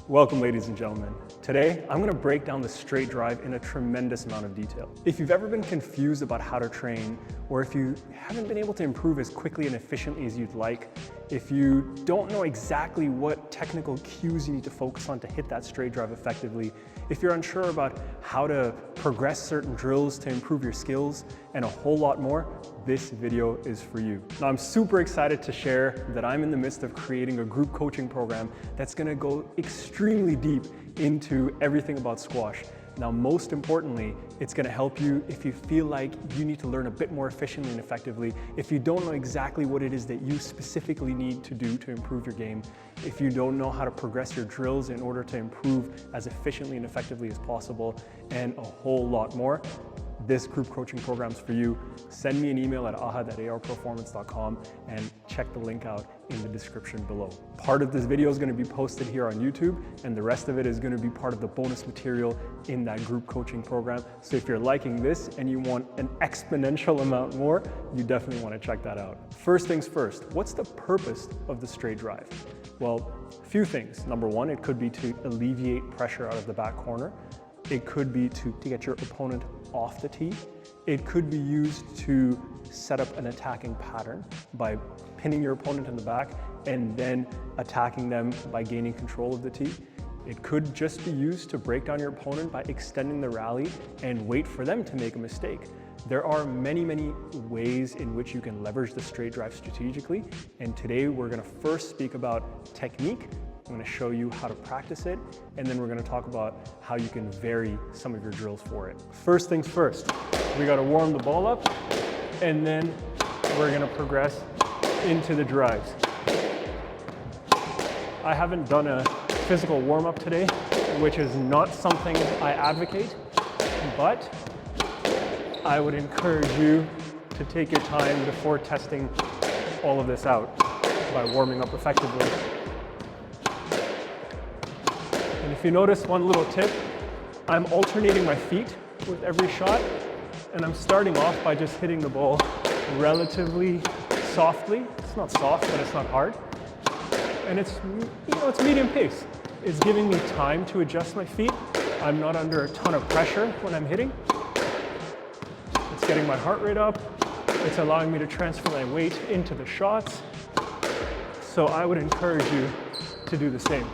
Welcome, ladies and gentlemen. Today, I'm going to break down the straight drive in a tremendous amount of detail. If you've ever been confused about how to train, or if you haven't been able to improve as quickly and efficiently as you'd like, if you don't know exactly what technical cues you need to focus on to hit that straight drive effectively, if you're unsure about how to progress certain drills to improve your skills, and a whole lot more, this video is for you. Now, I'm super excited to share that I'm in the midst of creating a group coaching program that's going to go extremely deep into everything about squash. Now, most importantly, it's going to help you if you feel like you need to learn a bit more efficiently and effectively, if you don't know exactly what it is that you specifically need to do to improve your game, if you don't know how to progress your drills in order to improve as efficiently and effectively as possible, and a whole lot more. This group coaching program's for you. Send me an email at ahad@arperformance.com and check the link out in the description below. Part of this video is going to be posted here on YouTube, and the rest of it is going to be part of the bonus material in that group coaching program. So if you're liking this and you want an exponential amount more, you definitely want to check that out. First things first, what's the purpose of the straight drive? Well, a few things. Number one, it could be to alleviate pressure out of the back corner. It could be to get your opponent off the tee. It could be used to set up an attacking pattern by pinning your opponent in the back and then attacking them by gaining control of the tee. It could just be used to break down your opponent by extending the rally and wait for them to make a mistake. There are many ways in which you can leverage the straight drive strategically, and today we're going to first speak about technique. I'm going to show you how to practice it, and then we're going to talk about how you can vary some of your drills for it. First things first, we got to warm the ball up, and then we're going to progress into the drives. I haven't done a physical warm-up today, which is not something I advocate, but I would encourage you to take your time before testing all of this out by warming up effectively. And if you notice one little tip, I'm alternating my feet with every shot, and I'm starting off by just hitting the ball relatively softly. It's not soft, but it's not hard. And it's medium pace. It's giving me time to adjust my feet. I'm not under a ton of pressure when I'm hitting. It's getting my heart rate up. It's allowing me to transfer my weight into the shots. So I would encourage you to do the same.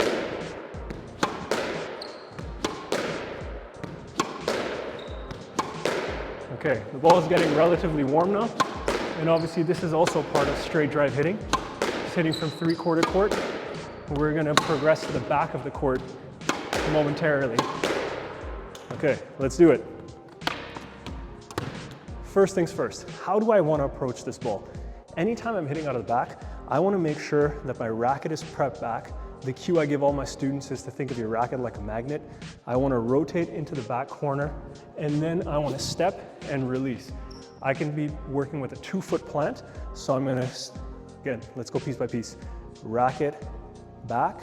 Okay, the ball is getting relatively warm now, and obviously this is also part of straight drive hitting. It's hitting from 3/4 court. We're going to progress to the back of the court momentarily. Okay, let's do it. First things first, how do I want to approach this ball? Anytime I'm hitting out of the back, I want to make sure that my racket is prepped back. The cue I give all my students is to think of your racket like a magnet. I want to rotate into the back corner, and then I want to step and release. I can be working with a 2-foot plant, so I'm going to, again, let's go piece by piece. Racket back,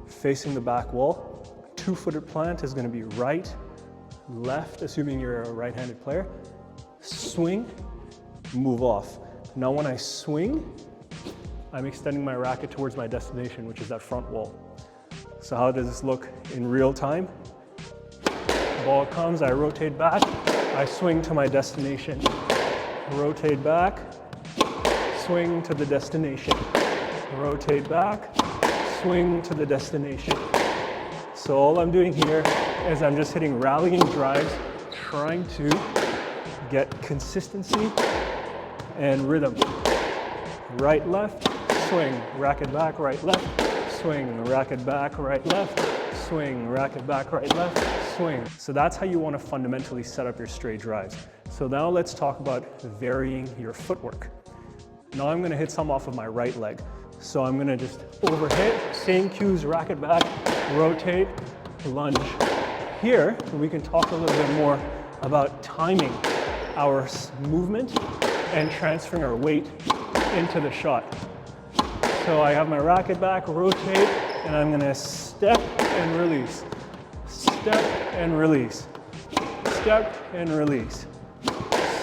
facing the back wall. 2-footed plant is going to be right, left, assuming you're a right-handed player. Swing, move off. Now when I swing, I'm extending my racket towards my destination, which is that front wall. So how does this look in real time? Ball comes, I rotate back, I swing to my destination. Rotate back, swing to the destination. Rotate back, swing to the destination. So all I'm doing here is I'm just hitting rallying drives, trying to get consistency and rhythm. Right, left, swing, racket back, right, left, swing, racket back, right, left, swing, racket back, right, left, swing. So that's how you want to fundamentally set up your straight drives. So now let's talk about varying your footwork. Now I'm going to hit some off of my right leg. So I'm going to just overhit, same cues, racket back, rotate, lunge. Here, we can talk a little bit more about timing our movement and transferring our weight into the shot. So I have my racket back, rotate, and I'm going to step and release. Step and release. Step and release.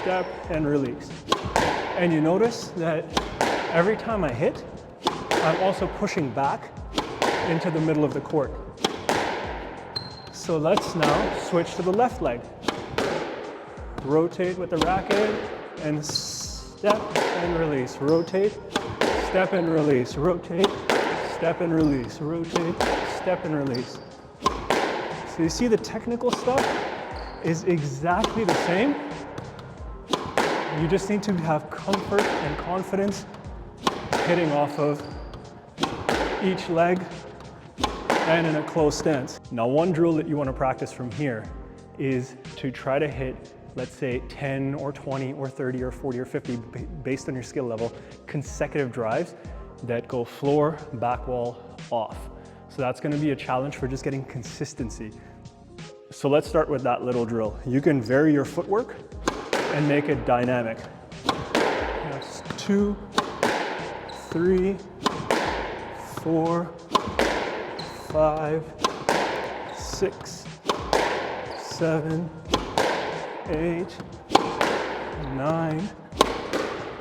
Step and release. And you notice that every time I hit, I'm also pushing back into the middle of the court. So let's now switch to the left leg. Rotate with the racket and step and release. Rotate, step and release. Rotate, step and release. Rotate, step and release. So you see the technical stuff is exactly the same. You just need to have comfort and confidence hitting off of each leg and in a closed stance. Now, one drill that you want to practice from here is to try to hit, let's say 10 or 20 or 30 or 40 or 50, based on your skill level, consecutive drives that go floor, back wall, off. So that's going to be a challenge for just getting consistency. So let's start with that little drill. You can vary your footwork and make it dynamic. That's 2, 3, 4, 5, 6, 7, 8, 9,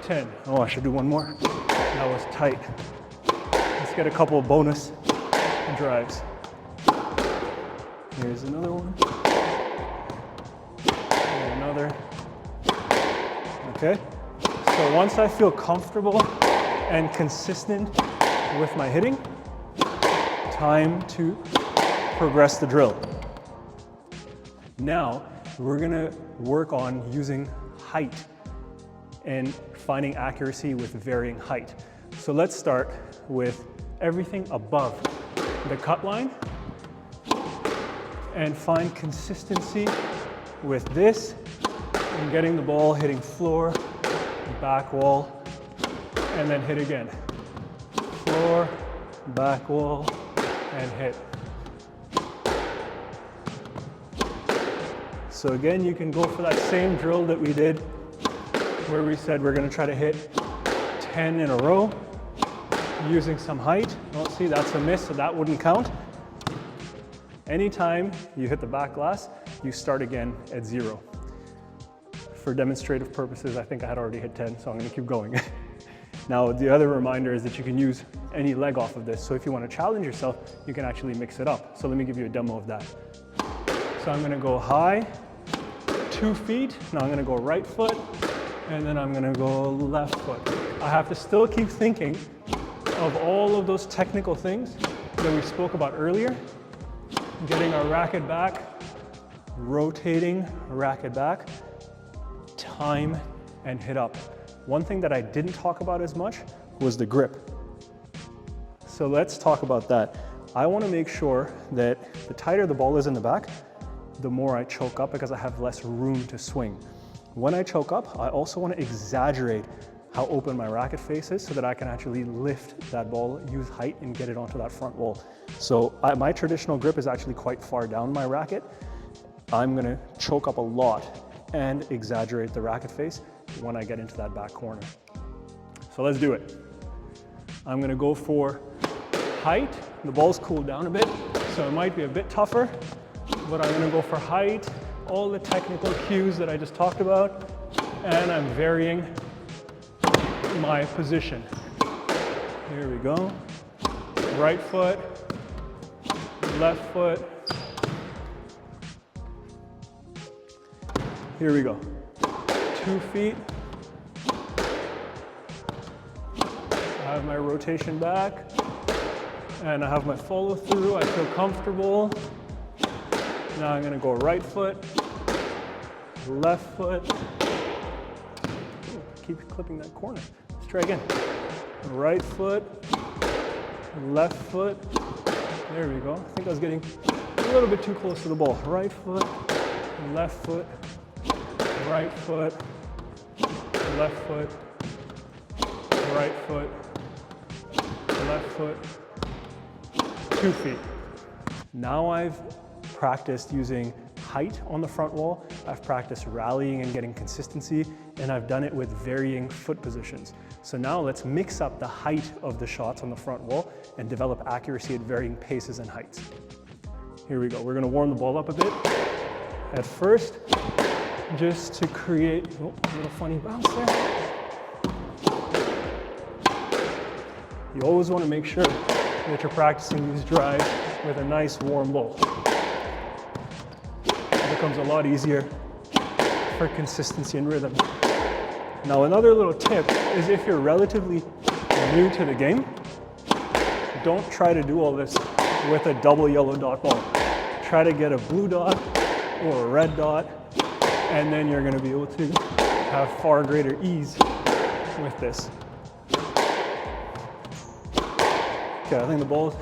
10. Oh, I should do one more. That was tight. Let's get a couple of bonus drives. Here's another one. And another. Okay. So once I feel comfortable and consistent with my hitting, time to progress the drill. Now, we're gonna work on using height and finding accuracy with varying height. So let's start with everything above the cut line and find consistency with this and getting the ball hitting floor, back wall, and then hit again. Floor, back wall, and hit. So again, you can go for that same drill that we did where we said we're gonna try to hit 10 in a row using some height. Oh, see, that's a miss, so that wouldn't count. Anytime you hit the back glass, you start again at 0. For demonstrative purposes, I think I had already hit 10, so I'm gonna keep going. Now, the other reminder is that you can use any leg off of this. So if you want to challenge yourself, you can actually mix it up. So let me give you a demo of that. So I'm going to go high, 2 feet. Now I'm going to go right foot, and then I'm going to go left foot. I have to still keep thinking of all of those technical things that we spoke about earlier. Getting our racket back, rotating racket back, time, and hit up. One thing that I didn't talk about as much was the grip. So let's talk about that. I want to make sure that the tighter the ball is in the back, the more I choke up because I have less room to swing. When I choke up, I also want to exaggerate how open my racket face is so that I can actually lift that ball, use height, and get it onto that front wall. So my traditional grip is actually quite far down my racket. I'm going to choke up a lot and exaggerate the racket face when I get into that back corner. So let's do it. I'm gonna go for height. The ball's cooled down a bit, so it might be a bit tougher, but I'm gonna go for height, all the technical cues that I just talked about, and I'm varying my position. Here we go. Right foot, left foot. Here we go. 2 feet. I have my rotation back and I have my follow through. I feel comfortable. Now I'm gonna go right foot, left foot. Ooh, keep clipping that corner. Let's try again. Right foot, left foot. There we go. I think I was getting a little bit too close to the ball. Right foot, left foot, right foot, left foot, right foot, left foot, 2 feet. Now I've practiced using height on the front wall, I've practiced rallying and getting consistency, and I've done it with varying foot positions. So now let's mix up the height of the shots on the front wall and develop accuracy at varying paces and heights. Here we go. We're gonna warm the ball up a bit. At first, just to create a little funny bounce there. You always want to make sure that you're practicing these drives with a nice warm ball. It becomes a lot easier for consistency and rhythm. Now another little tip is if you're relatively new to the game, don't try to do all this with a double yellow dot ball. Try to get a blue dot or a red dot, and then you're going to be able to have far greater ease with this. Okay, I think the ball is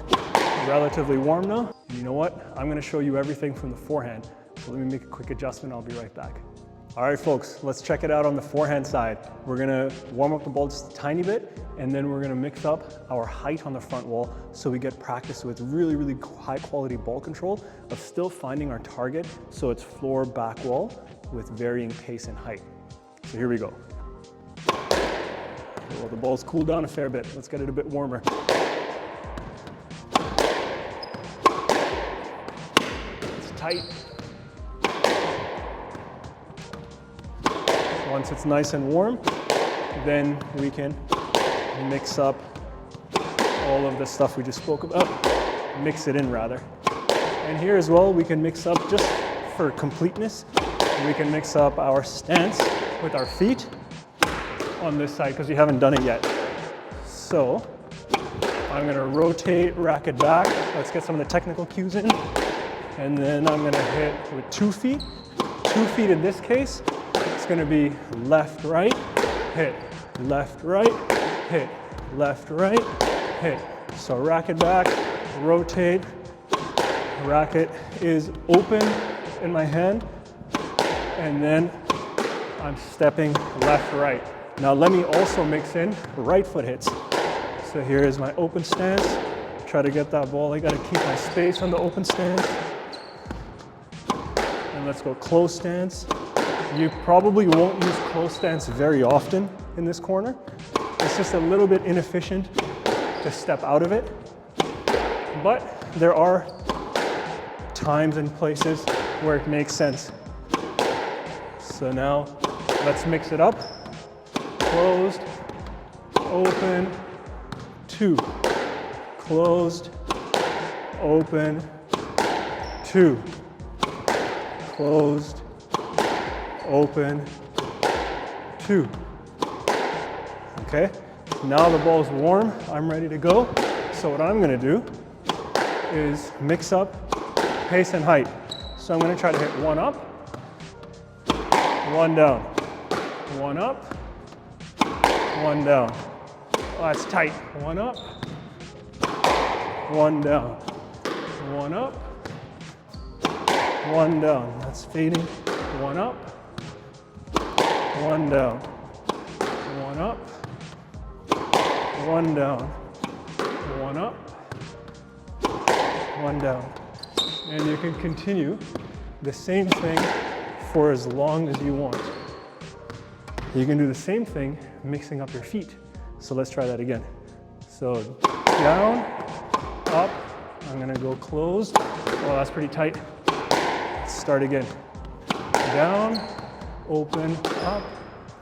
relatively warm now. And you know what? I'm going to show you everything from the forehand. So let me make a quick adjustment. I'll be right back. All right, folks, let's check it out on the forehand side. We're going to warm up the ball just a tiny bit, and then we're going to mix up our height on the front wall so we get practice with really, really high quality ball control of still finding our target so it's floor back wall with varying pace and height. So here we go. Well, the ball's cooled down a fair bit. Let's get it a bit warmer. It's tight. Once it's nice and warm, then we can mix up all of the stuff we just spoke about. Mix it in rather. And here as well, we can mix up just for completeness. We can mix up our stance with our feet on this side because we haven't done it yet. So I'm gonna rotate racket back. Let's get some of the technical cues in. And then I'm gonna hit with 2 feet. 2 feet in this case, it's gonna be left, right, hit, left, right, hit, left, right, hit. So racket back, rotate. Racket is open in my hand. And then I'm stepping left, right. Now let me also mix in right foot hits. So here is my open stance. Try to get that ball. I gotta keep my space on the open stance. And let's go close stance. You probably won't use close stance very often in this corner. It's just a little bit inefficient to step out of it. But there are times and places where it makes sense. So now let's mix it up. Closed, open, 2. Closed, open, 2. Closed, open, 2. Okay, now the ball's warm, I'm ready to go. So what I'm gonna do is mix up pace and height. So I'm gonna try to hit 1 up, 1 down, 1 up, 1 down. Oh, that's tight. 1 up, 1 down, 1 up, 1 down. That's fading. 1 up, 1 down, 1 up, 1 down, 1 up, 1 down. And you can continue the same thing for as long as you want. You can do the same thing mixing up your feet. So let's try that again. So down, up, I'm gonna go closed. Oh, that's pretty tight. Let's start again. Down, open, up,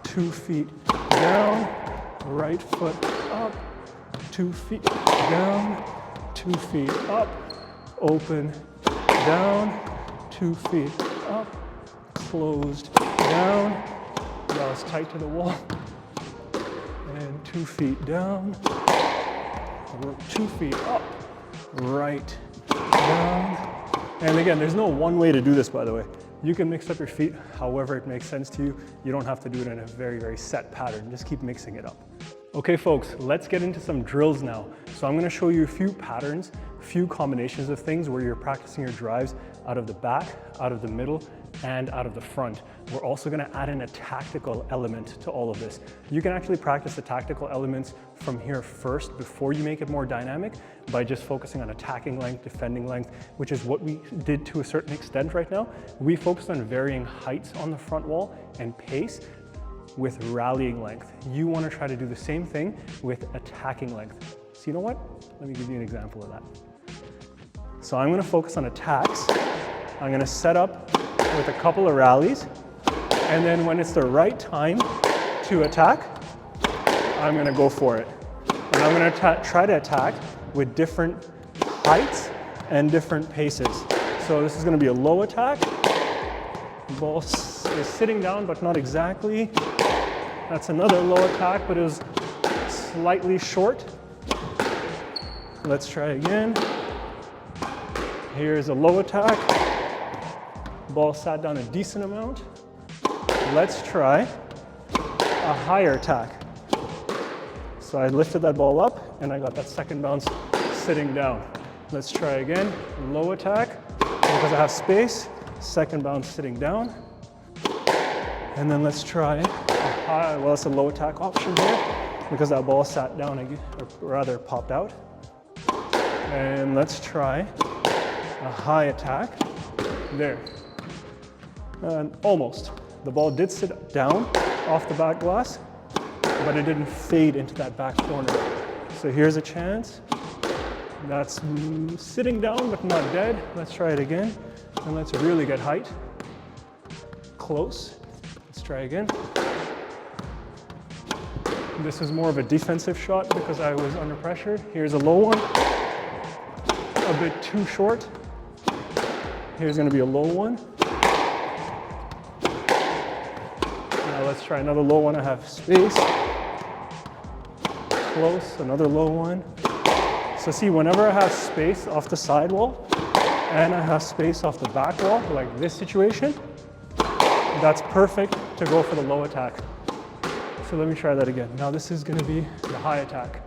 2 feet, down, right foot up, 2 feet, down, 2 feet up, open, down, 2 feet up, closed, down. Now it's tight to the wall. And 2 feet down, 2 feet up, right, down. And again, there's no one way to do this, by the way. You can mix up your feet however it makes sense to you. You don't have to do it in a very, very set pattern. Just keep mixing it up. Okay, folks, let's get into some drills now. So I'm gonna show you a few patterns, a few combinations of things where you're practicing your drives out of the back, out of the middle, and out of the front. We're also gonna add in a tactical element to all of this. You can actually practice the tactical elements from here first before you make it more dynamic by just focusing on attacking length, defending length, which is what we did to a certain extent right now. We focused on varying heights on the front wall and pace with rallying length. You wanna try to do the same thing with attacking length. So you know what? Let me give you an example of that. So I'm gonna focus on attacks. I'm gonna set up with a couple of rallies, and then when it's the right time to attack, I'm gonna go for it. And I'm gonna try to attack with different heights and different paces. So this is going to be a low attack. The ball is sitting down, but not exactly. That's another low attack, but it was slightly short. Let's try again. Here's a low attack. Ball sat down a decent amount. Let's try a higher attack. So I lifted that ball up and I got that second bounce sitting down. Let's try again. Low attack, because I have space. Second bounce sitting down. And then let's try a high, well, it's a low attack option here because that ball sat down, or rather popped out. And let's try a high attack. There. And almost. The ball did sit down off the back glass, but it didn't fade into that back corner. So here's a chance. That's sitting down, but not dead. Let's try it again. And let's really get height. Close. Let's try again. This is more of a defensive shot because I was under pressure. Here's a low one. A bit too short. Here's going to be a low one. Now let's try another low one. I have space. Close. Another low one. So see, whenever I have space off the sidewall and I have space off the back wall, like this situation, that's perfect to go for the low attack. So let me try that again. Now this is going to be the high attack.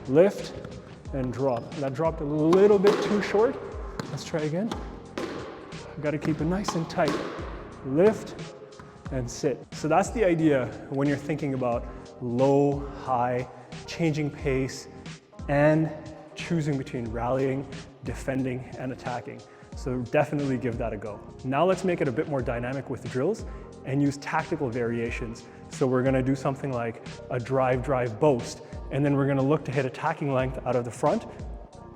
Lift and drop. That dropped a little bit too short. Let's try again. I've got to keep it nice and tight. Lift and sit. So that's the idea when you're thinking about low, high, changing pace, and choosing between rallying, defending, and attacking. So definitely give that a go. Now let's make it a bit more dynamic with drills and use tactical variations. So we're gonna do something like a drive boast, and then we're gonna look to hit attacking length out of the front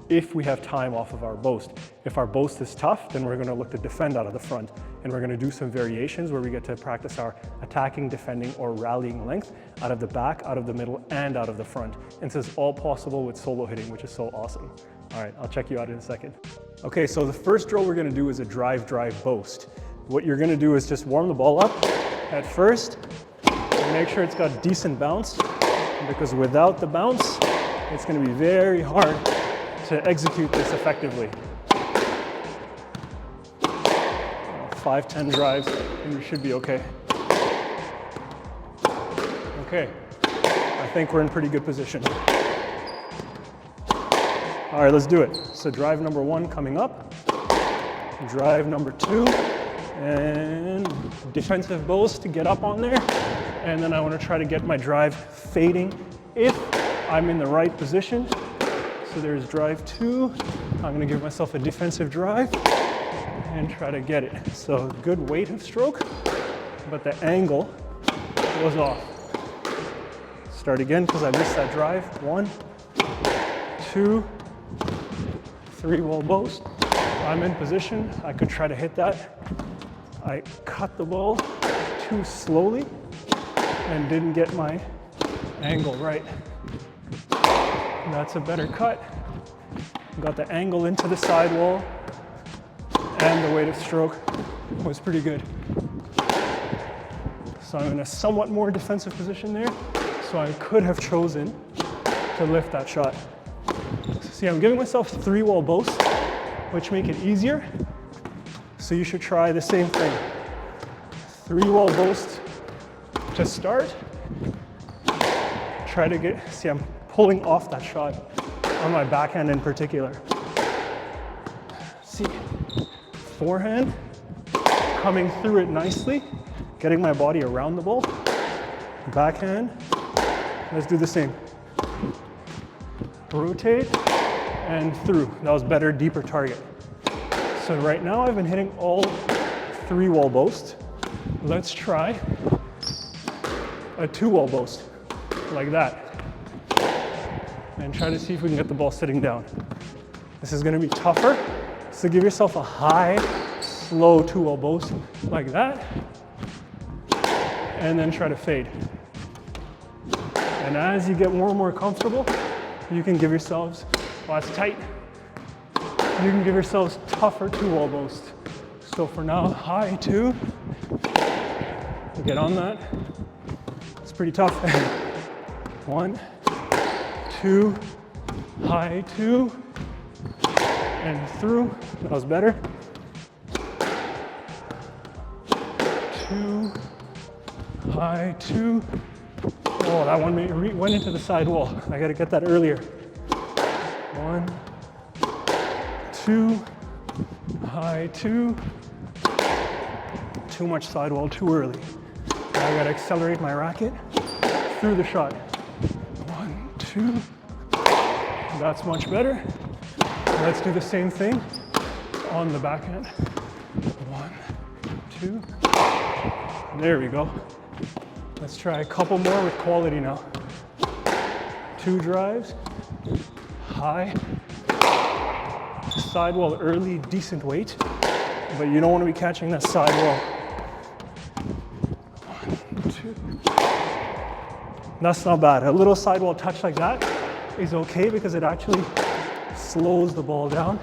if we have time off of our boast. If our boast is tough, then we're gonna look to defend out of the front. And we're gonna do some variations where we get to practice our attacking, defending, or rallying length out of the back, out of the middle, and out of the front. And this is all possible with solo hitting, which is so awesome. All right, I'll check you out in a second. Okay, so the first drill we're gonna do is a drive boast. What you're gonna do is just warm the ball up at first, and make sure it's got decent bounce, because without the bounce, it's gonna be very hard to execute this effectively. 5-10 drives, and you should be okay. Okay, I think we're in pretty good position. All right, let's do it. So drive number 1 coming up, drive number 2, and defensive boast to get up on there. And then I want to try to get my drive fading if I'm in the right position. So there's drive 2. I'm going to give myself a defensive drive and try to get it. So good weight of stroke, but the angle was off. Start again because I missed that drive. 1, 2, 3 wall boast. I'm in position. I could try to hit that. I cut the ball too slowly and didn't get my angle right. That's a better cut. Got the angle into the sidewall, and the weight of stroke was pretty good. So I'm in a somewhat more defensive position there, so I could have chosen to lift that shot. So see, I'm giving myself 3 wall boasts, which make it easier. So you should try the same thing. 3 wall boast to start. Try to get, see, I'm pulling off that shot on my backhand in particular. See, forehand, coming through it nicely, getting my body around the ball. Backhand, let's do the same. Rotate and through. That was better, deeper target. So right now I've been hitting all 3 wall boasts. Let's try a 2 wall boast, like that. And try to see if we can get the ball sitting down. This is gonna be tougher, so give yourself a high, slow 2 wall boast, like that. And then try to fade. And as you get more and more comfortable, you can give yourselves that's tight. You can give yourselves tougher 2-wall boasts. So for now, high 2. Get on that. It's pretty tough. 1, 2, high 2, and through. That was better. 2, high 2. Oh, that one went into the side wall. I gotta get that earlier. 1, 2, high 2. Too much sidewall too early. I gotta accelerate my racket through the shot. 1, 2. That's much better. Let's do the same thing on the backhand. 1, 2. There we go. Let's try a couple more with quality now. 2 drives, high, sidewall early, decent weight, but you don't want to be catching that sidewall. 1, 2. That's not bad. A little sidewall touch like that is okay because it actually slows the ball down.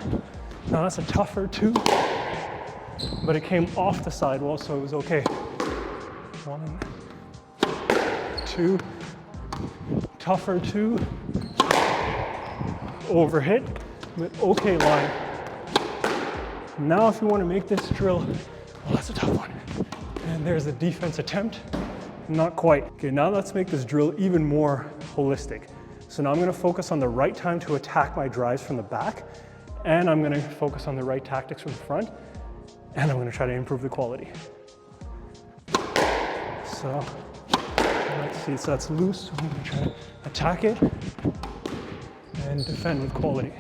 Now that's a tougher 2, but it came off the sidewall, so it was okay. 1, 2, tougher 2, overhit, but okay line. Now if you want to make this drill, oh, that's a tough one. And there's a defense attempt. Not quite. Okay, now let's make this drill even more holistic. So now I'm going to focus on the right time to attack my drives from the back, and I'm going to focus on the right tactics from the front, and I'm going to try to improve the quality. So let's see, so that's loose. I'm going to try to attack it and defend with quality.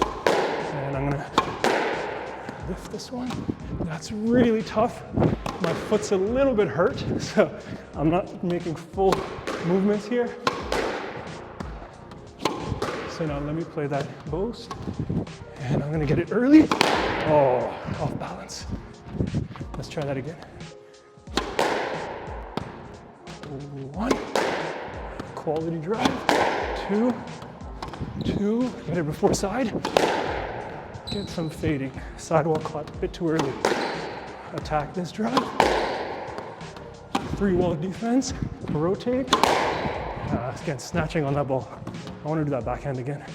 And I'm going to lift this one. That's really tough. My foot's a little bit hurt, so I'm not making full movements here. So now let me play that boast. And I'm gonna get it early. Oh, off balance. Let's try that again. 1, quality drive. 2, 2, get it before side. Get some fading. Sidewall caught a bit too early. Attack this drive. 3-wall defense. Rotate. Again, snatching on that ball. I want to do that backhand again.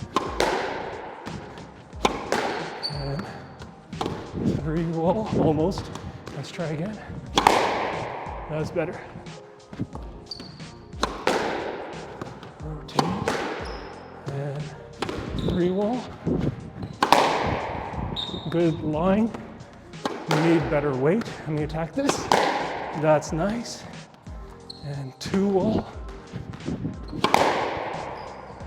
And 3-wall, almost. Let's try again. That's better. Rotate. And 3-wall. Good line. We need better weight. Let me attack this. That's nice. And 2-wall.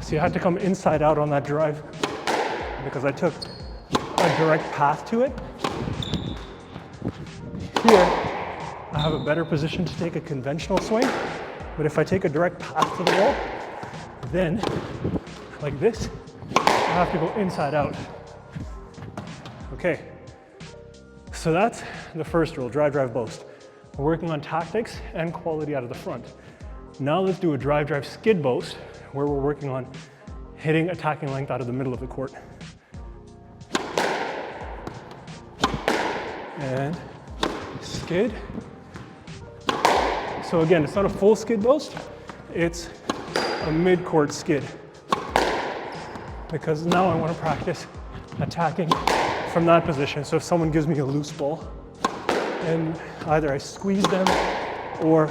See, I had to come inside out on that drive because I took a direct path to it. Here, I have a better position to take a conventional swing, but if I take a direct path to the wall, then, like this, I have to go inside out. Okay, so that's the first drill, drive, drive, boast. We're working on tactics and quality out of the front. Now let's do a drive, drive, skid boast, where we're working on hitting attacking length out of the middle of the court. And skid. So again, it's not a full skid boast, it's a mid-court skid. Because now I want to practice attacking from that position. So if someone gives me a loose ball, and either I squeeze them or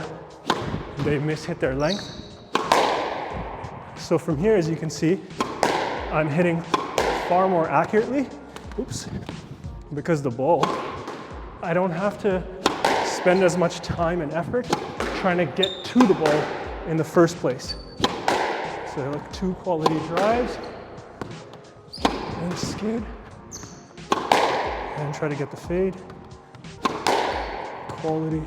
they mishit their length. So from here, as you can see, I'm hitting far more accurately, oops, because the ball, I don't have to spend as much time and effort trying to get to the ball in the first place. So like 2 quality drives, and skid, and try to get the fade. Quality.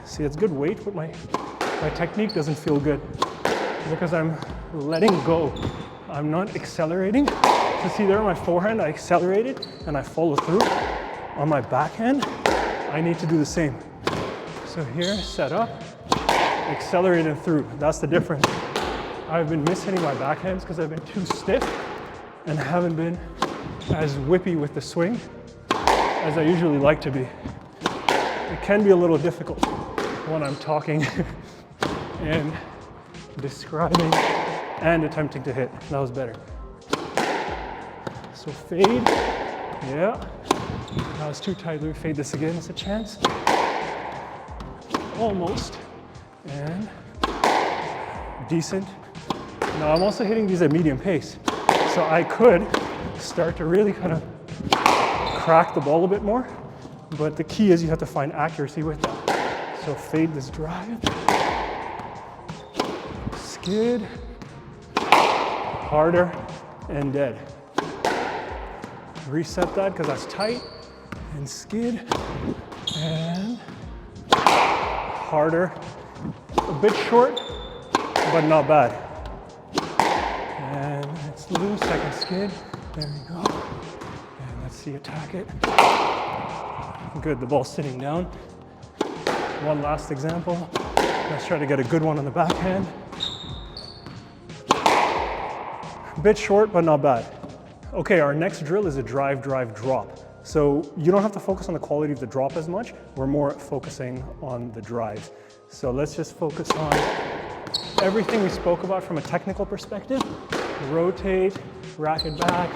See, it's good weight, but my technique doesn't feel good because I'm letting go. I'm not accelerating. So see there on my forehand, I accelerated and I follow through. On my backhand, I need to do the same. So here, set up, accelerating through. That's the difference. I've been mishitting my backhands because I've been too stiff and haven't been as whippy with the swing as I usually like to be. It can be a little difficult when I'm talking and describing and attempting to hit. That was better. So fade, yeah. That was too tight. Let me fade this again. It's a chance. Almost, and decent. Now I'm also hitting these at medium pace. So I could start to really kind of crack the ball a bit more, but the key is you have to find accuracy with that. So fade this drive, skid, harder, and dead. Reset that because that's tight, and skid, and harder, a bit short, but not bad. And it's loose, second skid, there we go. And let's see, attack it. Good, the ball's sitting down. One last example. Let's try to get a good one on the backhand. A bit short, but not bad. Okay, our next drill is a drive, drive, drop. So you don't have to focus on the quality of the drop as much. We're more focusing on the drive. So let's just focus on everything we spoke about from a technical perspective. Rotate, racket back,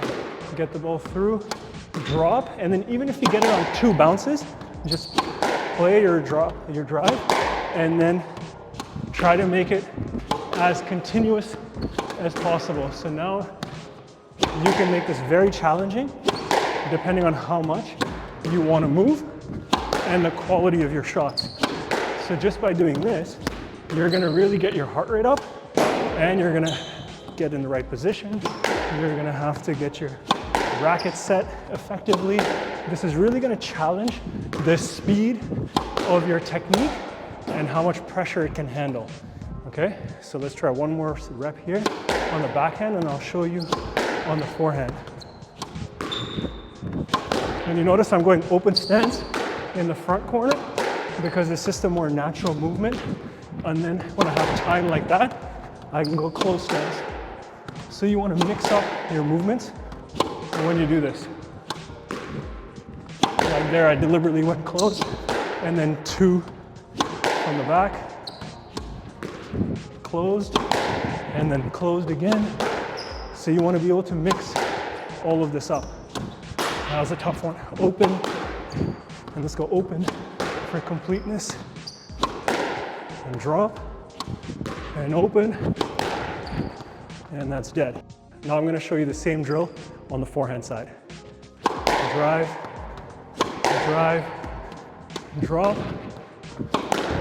get the ball through, drop, and then even if you get it on 2 bounces, just play your drive, and then try to make it as continuous as possible. So now you can make this very challenging depending on how much you want to move and the quality of your shots. So just by doing this, you're going to really get your heart rate up and you're going to get in the right position. You're going to have to get your racket set effectively. This is really going to challenge the speed of your technique and how much pressure it can handle. Okay, so let's try one more rep here on the backhand and I'll show you on the forehand. And you notice I'm going open stance in the front corner because it's just a more natural movement. And then when I have time like that, I can go close stance. So you want to mix up your movements when you do this. Like there, I deliberately went close and then 2 from the back, closed, and then closed again. So you want to be able to mix all of this up. That was a tough one. Open, and let's go open for completeness. And drop, and open, and that's dead. Now I'm going to show you the same drill on the forehand side. Drive, drive, drop,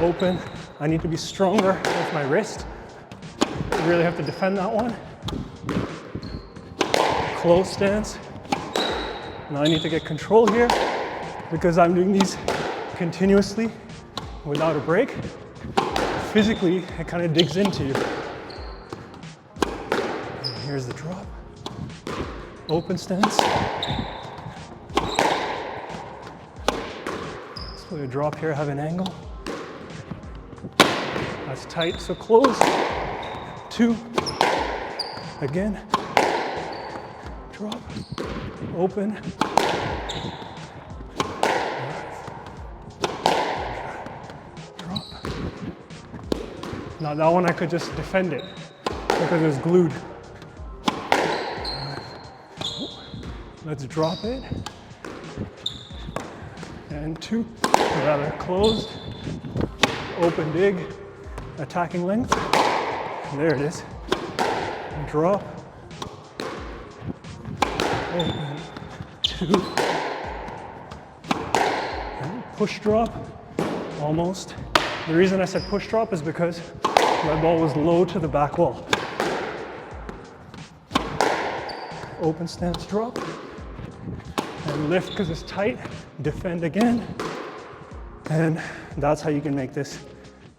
open. I need to be stronger with my wrist. I really have to defend that one. Close stance. Now I need to get control here because I'm doing these continuously without a break. Physically, it kind of digs into you. And here's the drop. Open stance. So the drop here, have an angle. That's tight, so close. 2. Again. Drop. Open. Drop. Now that one I could just defend it because it's glued. Let's drop it. And 2, rather closed. Open dig, attacking length. There it is. Drop. Open. 2. And push drop. Almost. The reason I said push drop is because my ball was low to the back wall. Open stance drop. And lift because it's tight. Defend again. And that's how you can make this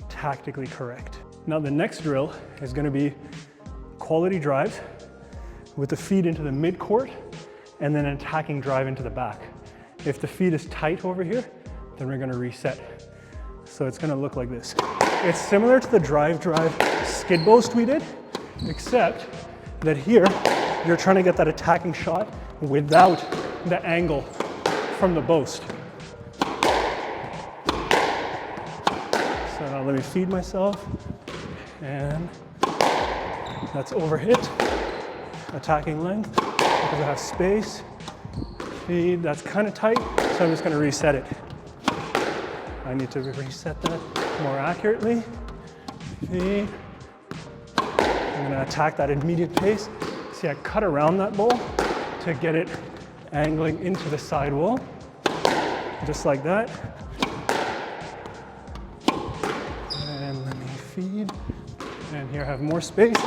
tactically correct. Now the next drill is going to be quality drives with the feet into the mid-court and then an attacking drive into the back. If the feet is tight over here, then we're going to reset. So it's going to look like this. It's similar to the drive skid boast we did, except that here, you're trying to get that attacking shot without the angle from the boast. So now let me feed myself, and that's overhit, attacking length, because I have space. Feed, that's kind of tight, so I'm just going to reset it. I need to reset that more accurately. Feed. I'm going to attack that immediate pace. See, I cut around that ball to get it angling into the side wall, just like that. And let me feed. And here I have more space,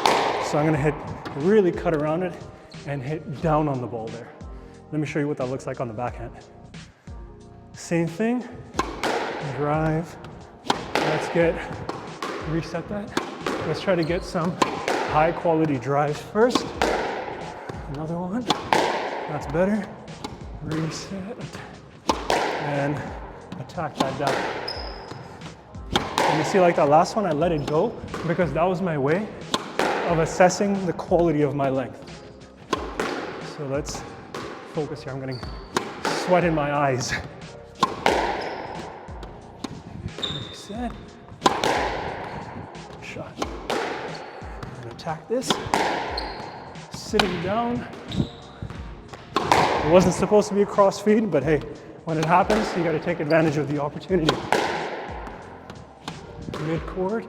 so I'm going to really cut around it and hit down on the ball there. Let me show you what that looks like on the backhand. Same thing, drive. Let's reset that. Let's try to get some high quality drives first. Another one, that's better. Reset, and attack that down. And you see, like that last one, I let it go because that was my way of assessing the quality of my length. So let's focus here. I'm getting sweat in my eyes. Reset. Shot. And attack this. Sitting down. It wasn't supposed to be a cross feed, but hey, when it happens, you got to take advantage of the opportunity. Mid-court.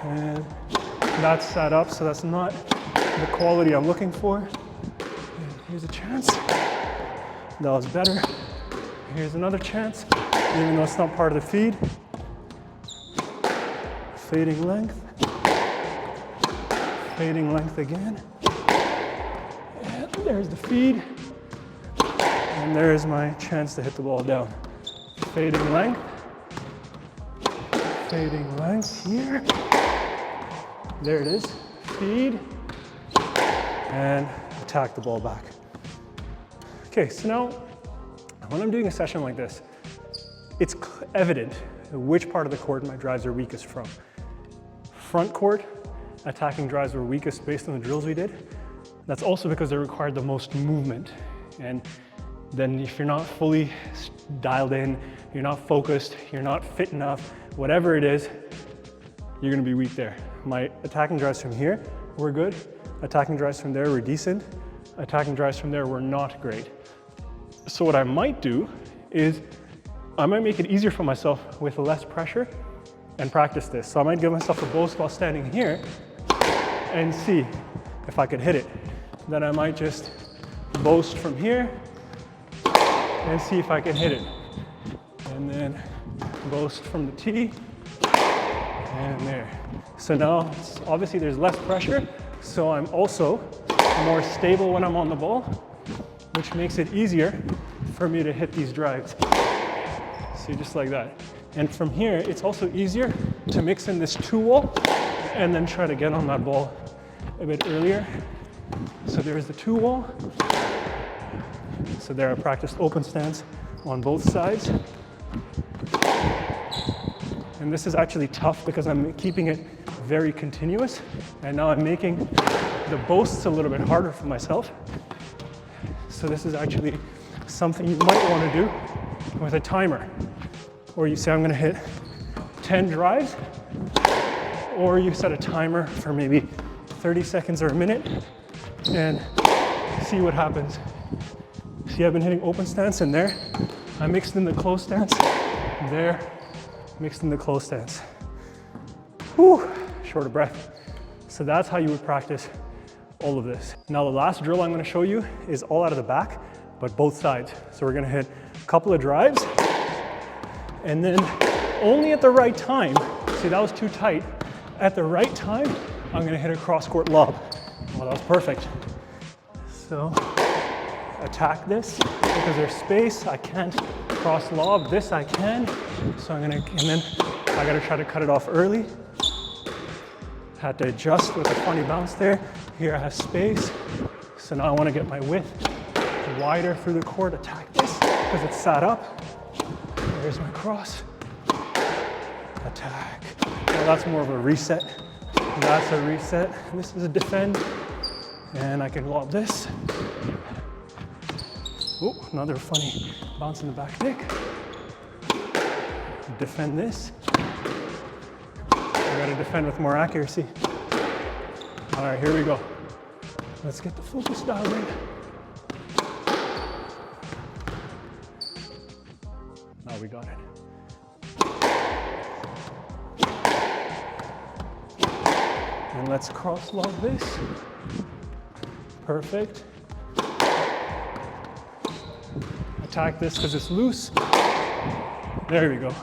And that's set up, so that's not the quality I'm looking for. Here's a chance. That was better. Here's another chance, even though it's not part of the feed. Fading length. Fading length again. And there's the feed. And there's my chance to hit the ball down. Fading length. Fading length here. There it is. Feed. And attack the ball back. Okay, so now when I'm doing a session like this, it's evident which part of the court my drives are weakest from. Front court, attacking drives were weakest based on the drills we did. That's also because they required the most movement. And then if you're not fully dialed in, you're not focused, you're not fit enough, whatever it is, you're gonna be weak there. My attacking drives from here were good. Attacking drives from there were decent. Attacking drives from there were not great. So what I might do is I might make it easier for myself with less pressure and practice this. So I might give myself a boast while standing here and see if I could hit it. Then I might just boast from here and see if I can hit it. And then boast from the tee and there. So now obviously there's less pressure, so I'm also more stable when I'm on the ball, which makes it easier for me to hit these drives. See, just like that. And from here, it's also easier to mix in this 2-wall and then try to get on that ball a bit earlier. So there's the 2-wall. So there I practiced open stance on both sides. And this is actually tough because I'm keeping it very continuous. And now I'm making the boasts a little bit harder for myself. So this is actually something you might want to do with a timer. Or you say, I'm going to hit 10 drives, or you set a timer for maybe 30 seconds or a minute and see what happens. See, I've been hitting open stance in there. I mixed in the close stance there, mixed in the close stance. Whew, short of breath. So that's how you would practice all of this. Now the last drill I'm going to show you is all out of the back, but both sides. So we're going to hit a couple of drives, and then only at the right time, see that was too tight, at the right time, I'm going to hit a cross-court lob. Well, that was perfect. So attack this because there's space. I can't cross lob. This I can. So I'm going to, and then I got to try to cut it off early. Had to adjust with a funny bounce there. Here I have space. So now I want to get my width wider through the court. Attack this because it's sat up. There's my cross. attack. Well, that's more of a reset. That's a reset. This is a defend. And I can lob this. Oh, another funny bounce in the back kick. Defend this. I gotta defend with more accuracy. All right, here we go. Let's get the focus dialed in. Now we got it. And let's cross lob this. Perfect. Attack this because it's loose. There we go.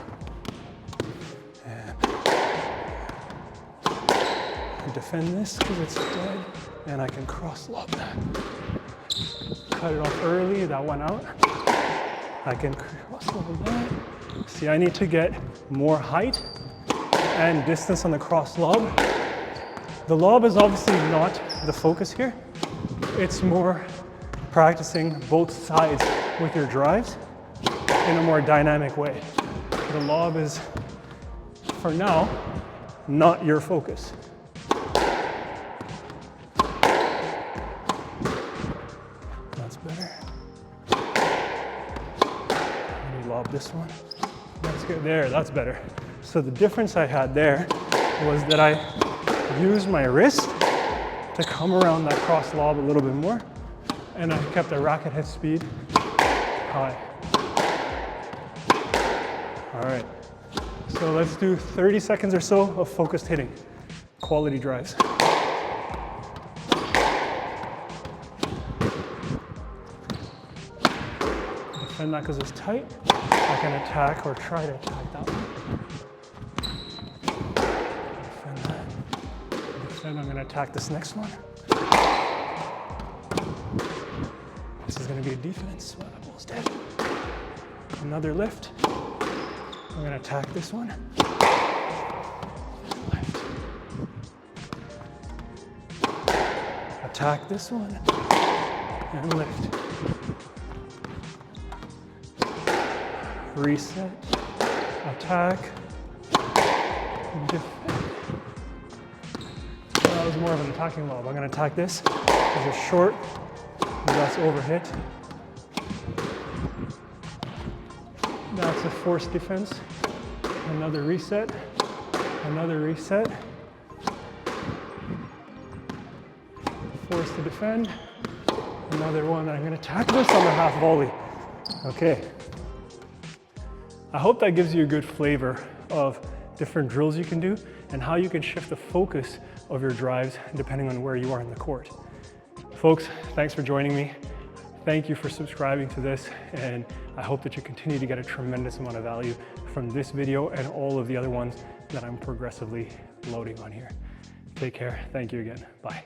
And defend this because it's dead. And I can cross lob that. Cut it off early, that went out. I can cross lob that. See, I need to get more height and distance on the cross lob. The lob is obviously not the focus here. It's more practicing both sides with your drives in a more dynamic way. The lob is, for now, not your focus. That's better. Let me lob this one. That's good. There, that's better. So the difference I had there was that I used my wrist to come around that cross lob a little bit more, and I kept the racket head speed high. All right, so let's do 30 seconds or so of focused hitting, quality drives. Defend that because it's tight. I can attack or try to attack that one. Defend that. Defend, I'm gonna attack this next one. This is gonna be a defense. Well, that ball's dead. Another lift. I'm gonna attack this one. Lift. Attack this one. And lift. Reset. Attack. Defend. That was more of an attacking lob. I'm gonna attack this. Because it's short. That's overhit. That's a forced defense. Another reset. Another reset. Forced to defend. Another one. I'm going to attack this on the half volley. Okay. I hope that gives you a good flavor of different drills you can do and how you can shift the focus of your drives depending on where you are in the court. Folks, thanks for joining me. Thank you for subscribing to this, and I hope that you continue to get a tremendous amount of value from this video and all of the other ones that I'm progressively loading on here. Take care. Thank you again. Bye.